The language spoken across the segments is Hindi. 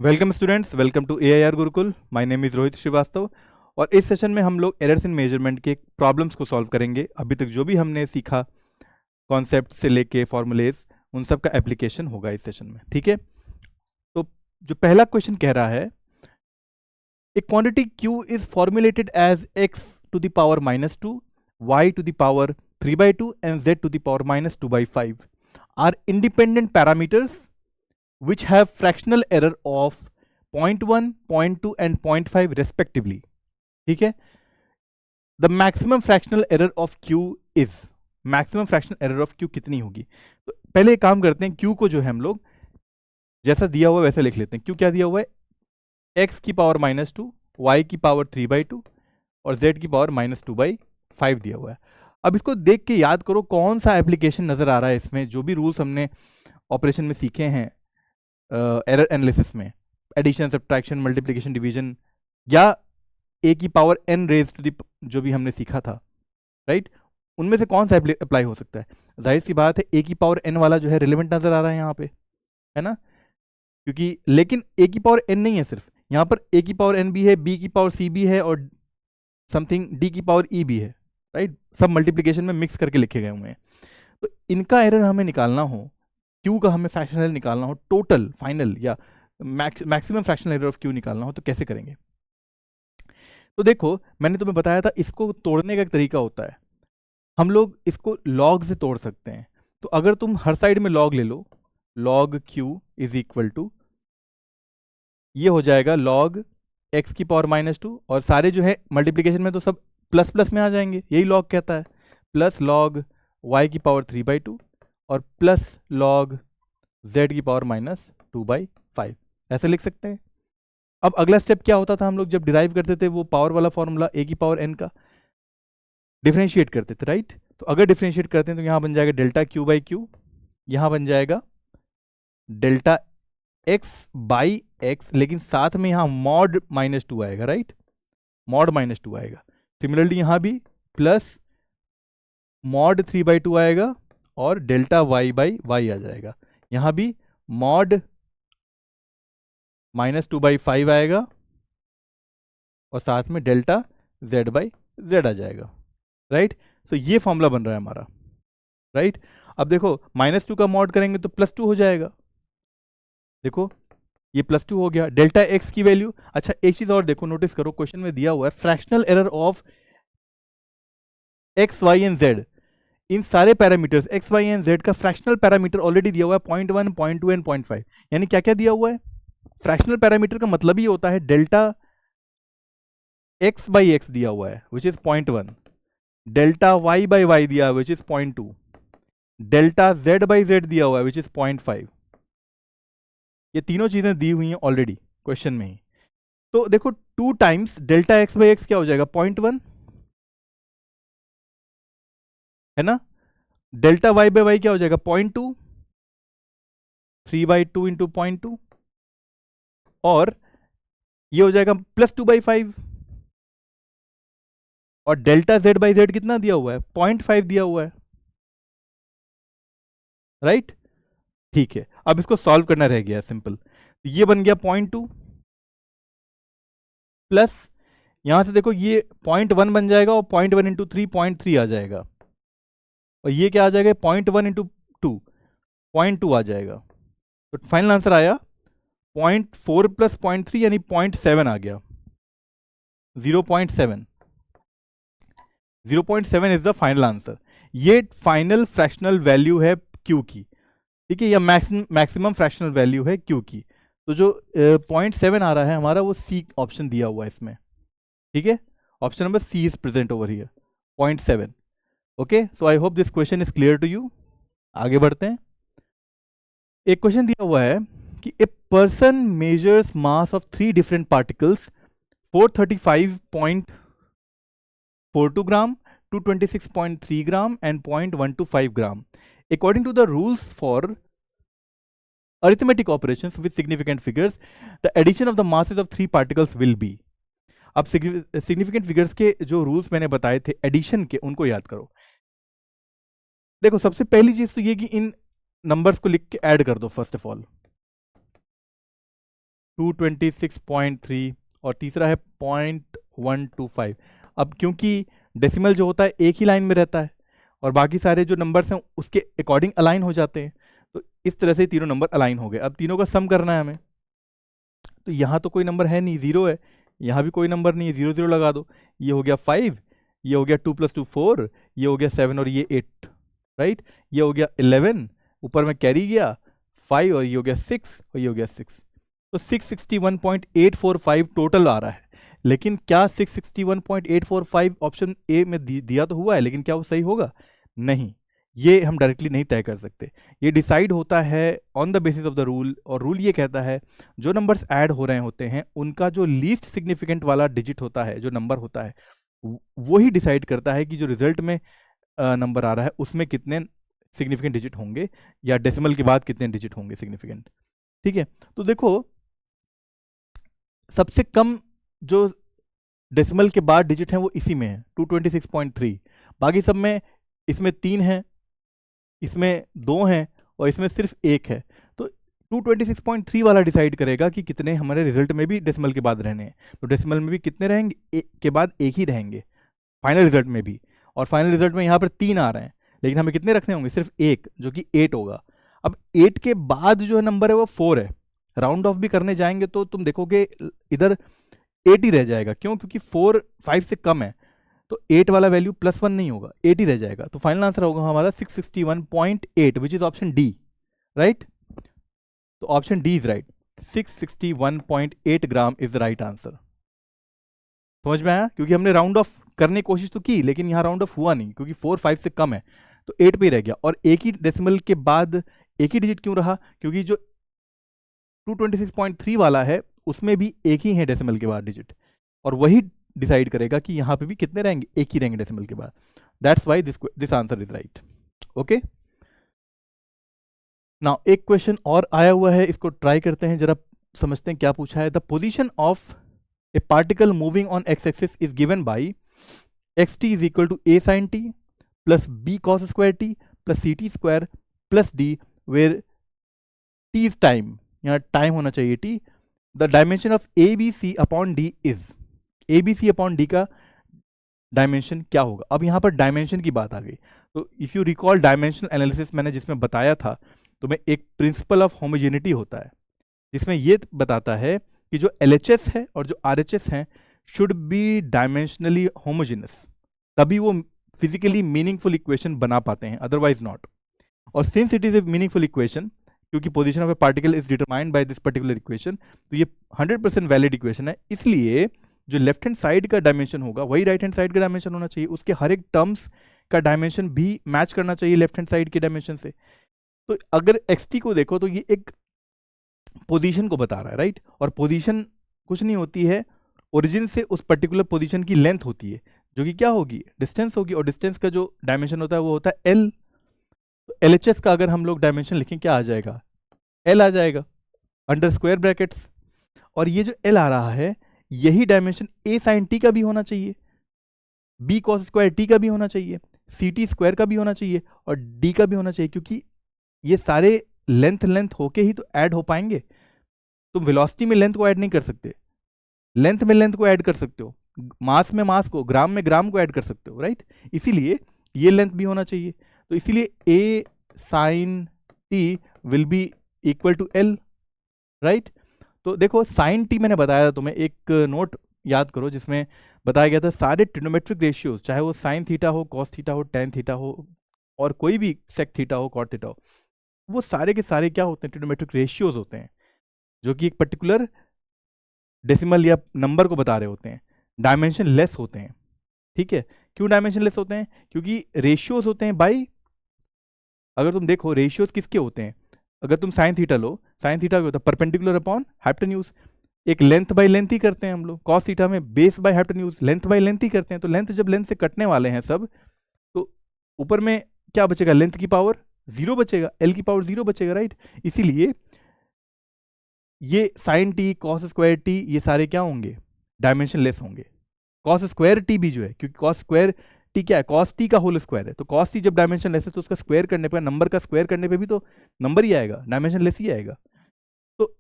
Welcome students, welcome to AIR Gurukul. My name is Rohit Shrivastava और इस सेशन में हम लोग एरर्स इन मेजरमेंट के प्रॉब्लम्स को सॉल्व करेंगे। अभी तक जो भी हमने सीखा कॉन्सेप्ट से लेके फॉर्मूलेज, उन सब का एप्लीकेशन होगा इस सेशन में। ठीक है, तो जो पहला क्वेश्चन कह रहा है, a quantity Q is formulated as x to the power -2, y to the power 3/2 and z to the power -2/5 are independent parameters which have fractional error of 0.1, 0.2 and 0.5 respectively. ठीक है, the maximum fractional error of Q is, maximum fractional error of Q कितनी होगी? तो पहले एक काम करते हैं, Q को जो है हम लोग जैसा दिया हुआ है वैसा लिख लेते हैं। Q क्या दिया हुआ है? x की पावर -2, y की पावर 3/2 और z की पावर -2/5 दिया हुआ है। अब इसको देख के याद करो कौन सा एप्लीकेशन नजर आ रहा है इसमें। जो भी रूल्स हमने ऑपरेशन में सीखे हैं एरर एनालिसिस में, एडिशन, सब्ट्रैक्शन, मल्टीप्लिकेशन, डिवीजन, या a की power n raise to the, जो भी हमने सीखा था, राइट, उनमें से कौन सा अप्लाई हो सकता है? जाहिर सी बात है a की पावर n वाला जो है रिलेवेंट नजर आ रहा है यहाँ पे, है ना, क्योंकि लेकिन a की पावर n नहीं है, सिर्फ यहाँ पर a की पावर n भी है, b की पावर c भी है और समथिंग d की पावर e भी है, राइट। सब मल्टीप्लिकेशन में मिक्स करके लिखे गए हुए हैं। तो इनका एरर हमें निकालना हो, Q का हमें फ्रैक्शनल एरर निकालना हो, टोटल, फाइनल या maximum fractional error of Q निकालना हो, तो कैसे करेंगे? तो देखो, मैंने तुम्हें बताया था इसको तोड़ने का एक तरीका होता है। हम लोग इसको लॉग से तोड़ सकते हैं। तो अगर तुम हर साइड में लॉग ले लो, log Q is equal to, ये हो जाएगा लॉग x की पावर -2, और सारे जो है मल्टीप्लिकेशन में तो सब प्लस प्लस में आ जाएंगे, यही लॉग कहता है, प्लस लॉग y की पावर 3/2 और प्लस लॉग z की पावर -2/5, ऐसे लिख सकते हैं। अब अगला स्टेप क्या होता था, हम लोग जब डिराइव करते थे वो पावर वाला फॉर्मूला a की पावर n का, डिफरेंशिएट करते थे, राइट। तो अगर डिफरेंशिएट करते हैं तो यहां बन जाएगा डेल्टा Q/Q, यहां बन जाएगा डेल्टा x/x, लेकिन साथ में यहां मॉड -2 आएगा, राइट, मॉड -2 आएगा। सिमिलरली यहां भी प्लस मॉड 3/2 आएगा और डेल्टा y/y आ जाएगा। यहां भी मॉड -2/5 आएगा और साथ में डेल्टा z/z आ जाएगा, राइट। तो ये फॉर्मूला बन रहा है हमारा, राइट। अब देखो -2 का मॉड करेंगे तो +2 हो जाएगा। देखो ये +2 हो गया। डेल्टा x की वैल्यू, अच्छा एक चीज और देखो, नोटिस करो, क्वेश्चन में दिया हुआ है fractional error of x, y and z। इन सारे parameters x, y and z का फ्रैक्शनल पैरामीटर ऑलरेडी दिया हुआ है 0.1, 0.2 एंड 0.5। यानी क्या क्या दिया हुआ है? फ्रैक्शनल पैरामीटर का मतलब ही होता है डेल्टा x/x दिया हुआ है विच इज 0.1, डेल्टा y/y दिया हुआ है विच इज 0.2, डेल्टा z/z दिया हुआ है विच इज 0.5। ये तीनों चीजें दी हुई हैं ऑलरेडी क्वेश्चन में ही। तो देखो 2 टाइम्स डेल्टा x/x क्या हो जाएगा? 0.1, है ना। डेल्टा y/y क्या हो जाएगा? 0.2, 3/2 इंटू 0.2, और ये हो जाएगा +2/5, और डेल्टा z/z कितना दिया हुआ है? 0.5 दिया हुआ है, राइट। ठीक है, अब इसको सॉल्व करना रह गया, सिंपल। ये बन गया 0.2 प्लस, यहां से देखो ये 0.1 बन जाएगा और 0.1 इंटू 3 0.3 आ जाएगा, और ये क्या आ जाएगा? 0.1 इंटू 2 0.2 आ जाएगा। तो फाइनल आंसर आया 0.4 प्लस 0.3 यानी 0.7 आ गया। 0.7, 0.7 इज द फाइनल आंसर। ये फाइनल फ्रैक्शनल वैल्यू है Q की, ठीक है, या मैक्सिमम फ्रैक्शनल वैल्यू है Q की। तो जो 0.7 आ रहा है हमारा, वो C ऑप्शन दिया हुआ है इसमें, ठीक है। Option number C is present over here, 0.7। Okay, so I hope this question is clear to you. आगे बढ़ते हैं। एक क्वेश्चन दिया हुआ है कि a person measures mass of 3 different particles 435.42 gram, 226.3 gram and 0.125 gram according to the rules for arithmetic operations with significant figures. The addition of the masses of 3 particles will be. अब सिग्निफिकेंट फिगर्स के जो रूल्स मैंने बताए थे एडिशन के, उनको याद करो। देखो सबसे पहली चीज तो ये कि इन नंबर्स को लिख के ऐड कर दो फर्स्ट ऑफ ऑल। 226.3 और तीसरा है 0.125। अब क्योंकि डेसिमल जो होता है एक ही लाइन में रहता है और बाकी सारे जो नंबर्स हैं उसके अकॉर्डिंग अलाइन हो जाते हैं, तो इस तरह से तीनों नंबर अलाइन हो गए। अब तीनों का सम करना है हमें, तो यहाँ तो कोई नंबर है नहीं, 0 है, यहाँ भी कोई नंबर नहीं है, 0 0 लगा दो। ये हो गया 5, ये हो गया 2 + 2 4, ये हो गया 7 और ये 8, राइट। ये हो गया 11, ऊपर में कैरी गया 5 और ये हो गया 6 और ये हो गया 6। तो 661.845 टोटल आ रहा है। लेकिन क्या 661.845 ऑप्शन ए में दिया तो हुआ है, लेकिन क्या वो सही होगा? नहीं, ये हम डायरेक्टली नहीं तय कर सकते। ये डिसाइड होता है on the basis of the rule, और रूल ये कहता है जो नंबर्स ऐड हो रहे होते हैं उनका जो लीस्ट सिग्निफिकेंट वाला डिजिट होता है, जो नंबर होता है, वो ही डिसाइड करता है कि जो रिजल्ट में नंबर आ रहा है उसमें कितने सिग्निफिकेंट डिजिट होंगे या डेसिमल के बाद कितने डिजिट होंगे सिग्निफिकेंट। ठीक है, तो देखो सबसे कम जो डेसिमल के बाद डिजिट है वो इसी में है 226.3। बाकी सब में इसमें 3 है, इसमें 2 हैं और इसमें सिर्फ 1 है। तो 226.3 वाला डिसाइड करेगा कि कितने हमारे रिजल्ट में भी डेसिमल के बाद रहने हैं। तो डेसिमल में भी कितने रहेंगे? एक के बाद एक ही रहेंगे फाइनल रिजल्ट में भी, और फाइनल रिजल्ट में यहाँ पर 3 आ रहे हैं, लेकिन हमें कितने रखने होंगे? सिर्फ 1, जो कि 8 होगा। अब 8 के बाद जो नंबर है वो 4 है। राउंड ऑफ भी करने जाएंगे तो तुम देखोगे इधर 8 ही रह जाएगा। क्यों? क्योंकि 4 5 से कम है, तो 8 वाला वैल्यू +1 नहीं होगा, 8 ही रह जाएगा। तो फाइनल आंसर होगा हमारा 661.8, which is option D, right. तो option D is right, 661.8 gram is the right answer. समझ में आया? क्योंकि हमने राउंड ऑफ करने की कोशिश तो की, लेकिन यहाँ राउंड ऑफ हुआ नहीं, क्योंकि 4 5 से कम है, तो 8 पे ही रह गया। और एक ही डेसिमल के बाद एक ही डिजिट क्यों रहा? क्योंकि जो 226.3 वाला है उसमें भी एक ही है डेसिमल के बाद डिजिट, और वही डिसाइड करेगा कि यहाँ पे भी कितने रहेंगे, एक ही रहेंगे डेसिमल के बाद। That's why this answer is right. Okay, now एक क्वेश्चन और आया हुआ है, इसको ट्राई करते हैं, जरा समझते हैं क्या पूछा है। The position of a particle moving on x axis is given by xt is equal to a sin t plus b cos square t plus ct square plus d, where t is time, यहाँ टाइम होना चाहिए t। The dimension of abc upon d is, abc upon d का डायमेंशन क्या होगा? अब यहाँ पर डायमेंशन की बात आ गई। तो if you recall dimensional analysis मैंने जिसमें बताया था, तो मैं एक प्रिंसिपल ऑफ होमोजेनिटी होता है जिसमें ये बताता है कि जो LHS है और जो RHS है शुड बी डायमेंशनली होमोजेनस, तभी वो फिजिकली मीनिंगफुल इक्वेशन बना पाते हैं, अदरवाइज नॉट। और since it is a meaningful equation, क्योंकि position of a particle is determined by this particular equation, तो ये 100% वैलिड इक्वेशन है। इसलिए जो लेफ्ट हैंड साइड का डायमेंशन होगा वही राइट हैंड साइड का डायमेंशन होना चाहिए, उसके हर एक टर्म्स का डायमेंशन भी मैच करना चाहिए लेफ्ट हैंड साइड के डायमेंशन से। तो अगर xt को देखो तो ये एक पोजीशन को बता रहा है, राइट। और पोजीशन कुछ नहीं होती है, ओरिजिन से उस पर्टिकुलर पोजीशन की लेंथ होती है, जो कि क्या होगी? डिस्टेंस होगी, और डिस्टेंस का जो डायमेंशन होता है वो होता है l। तो LHS का अगर हम लोग डायमेंशन लिखें क्या आ जाएगा? l आ जाएगा अंडर स्क्वायर ब्रैकेट्स। और ये जो l आ रहा है यही डायमेंशन a sin t का भी होना चाहिए, b cos स्क्वायर t का भी होना चाहिए, ct स्क्वायर का भी होना चाहिए और d का भी होना चाहिए, क्योंकि ये सारे लेंथ होके ही तो ऐड हो पाएंगे। तुम वेलोसिटी में लेंथ को ऐड नहीं कर सकते, लेंथ में लेंथ को ऐड कर सकते हो, मास में मास को, ग्राम में ग्राम को ऐड कर सकते हो, राइट। इसीलिए ये लेंथ भी होना चाहिए। तो इसीलिए a sin t will be equal to l, right. तो देखो sin t मैंने बताया था तुम्हें, एक नोट याद करो जिसमें बताया गया था सारे ट्रिग्नोमेट्रिक रेशियोज, चाहे वो sin थीटा हो, cos थीटा हो, tan थीटा हो और कोई भी sec थीटा हो, cot थीटा हो, वो सारे के सारे क्या होते हैं? ट्रिग्नोमेट्रिक रेशियोज होते हैं, जो कि एक पर्टिकुलर डेसिमल या नंबर को बता रहे होते हैं, डायमेंशन लेस होते हैं। ठीक है, क्यों डायमेंशन लेस होते हैं? क्योंकि रेशियोज होते हैं बाई, अगर तुम देखो रेशियोज किसके होते हैं, अगर तुम साइन थीटा लो, साइन थीटा क्या होता है? Perpendicular upon hypotenuse. एक लेंथ बाई लेंथ ही करते हैं हम लोग, कॉस थीटा में base by hypotenuse, length by length ही करते हैं। तो लेंथ जब लेंथ से कटने वाले हैं सब, तो ऊपर में क्या बचेगा? लेंथ की पावर 0 बचेगा, l की पावर 0 बचेगा, राइट। इसीलिए ये sine t, cos square t, ये सारे क्या होंगे? डायमेंशन लेस होंगे। कॉस स्क्वायर टी भी जो है, क्योंकि कॉस स्क्वायर टी क्या है? कॉस टी का होल स्क्वायर है, तो कॉस टी जब डायमेंशन लेस है तो उसका स्क्वायर करने पर, नंबर का स्क्वायर करने पे भी तो नंबर ही आएगा, डायमेंशन लेस ही आएगा। तो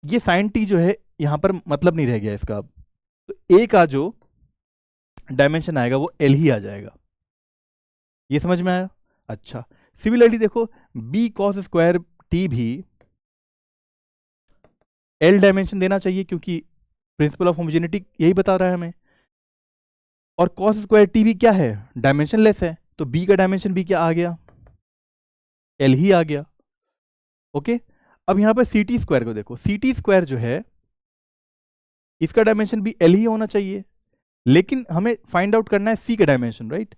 ये साइन टी जो है यहाँ पर मतलब नहीं रह गया इसका अब, तो ए का जो डायमेंशन आएगा वो एल ही आ जाएगा। ये समझ में आया? अच्छा, सिमिलरली देखो बी कॉस स्क्वायर टी भी एल डायमेंशन देना चाहिए, क्योंकि प्रिंसिपल ऑफ होमोजेनिटी यही बता रहा है हमें। और कॉस स्क्वायर टी भी क्या है, डायमेंशनलेस है, तो बी का डायमेंशन भी क्या आ गया, एल ही आ गया। ओके, अब यहां पर सी टी स्क्वायर को देखो, सी टी स्क्वायर जो है इसका डायमेंशन भी एल ही होना चाहिए, लेकिन हमें फाइंड आउट करना है सी का डायमेंशन, राइट?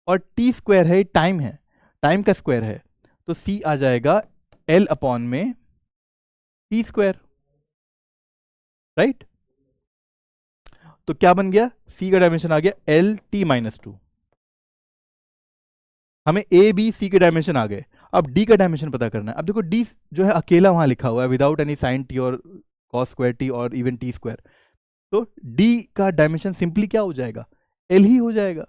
और टी स्क्वायर है, टाइम है, टाइम का स्क्वायर है, तो सी आ जाएगा एल अपॉन में टी स्क्वायर, राइट? तो क्या बन गया, सी का डायमेंशन आ गया एल टी माइनस टू। हमें ए बी सी के डायमेंशन आ गए, अब डी का डायमेंशन पता करना है। अब देखो डी जो है अकेला वहां लिखा हुआ है विदाउट एनी साइन टी और कॉस स्क्वायर टी और इवन टी स्क्वायर, तो डी का डायमेंशन सिंपली क्या हो जाएगा, एल ही हो जाएगा।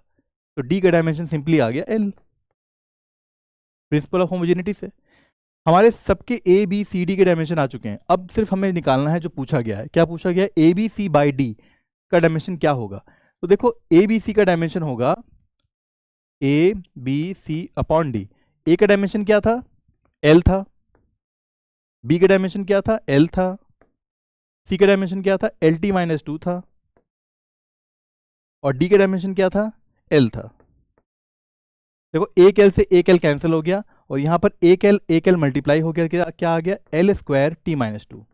तो डी का डायमेंशन सिंपली आ गया एल, प्रिंसिपल ऑफ होमोजेनिटी से। हमारे सबके ए बी सी डी के डायमेंशन आ चुके हैं, अब सिर्फ हमें निकालना है जो पूछा गया है। क्या पूछा गया है, A B C by D का डायमेंशन क्या होगा। तो देखो ए बी सी का डायमेंशन होगा A B C upon D. A का डायमेंशन क्या था, एल था, बी का डायमेंशन क्या था, एल था, सी का डायमेंशन क्या था, एल टी माइनस टू था, और डी का डायमेंशन क्या था, एल था। देखो एक एल से एक एल कैंसिल हो गया, और यहां पर एक एल मल्टीप्लाई हो गया, क्या आ गया, L square T minus two.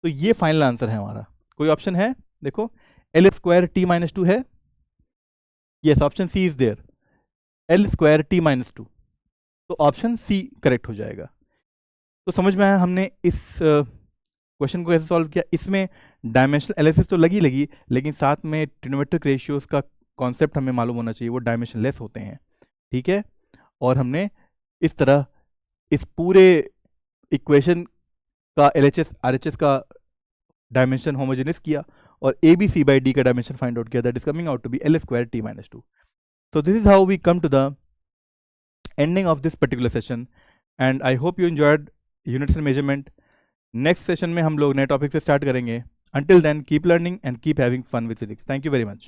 तो ये फाइनल आंसर है हमारा। कोई ऑप्शन है, देखो L square T minus two है, yes option C is there, L square T minus two, तो ऑप्शन सी करेक्ट हो जाएगा। तो समझ में आया हमने इस क्वेश्चन को कैसे सॉल्व किया। इसमें डायमेंशनल एनालिसिस तो लगी, लेकिन साथ में ट्रिग्नोमेट्रिक रेशियोज का कॉन्सेप्ट हमें मालूम होना चाहिए, वो डायमेंशनलेस होते हैं, ठीक है। और हमने इस तरह इस पूरे इक्वेशन का LHS RHS का डायमेंशन होमोजेनियस किया, और A B C by D का डायमेंशन फाइंड आउट किया, that is coming out to be L square T minus two. So this is how we come to the ending of this particular session, and I hope you enjoyed units and measurement. Next session में हम लोग नए टॉपिक से स्टार्ट करेंगे. Until then, keep learning and keep having fun with physics. Thank you very much.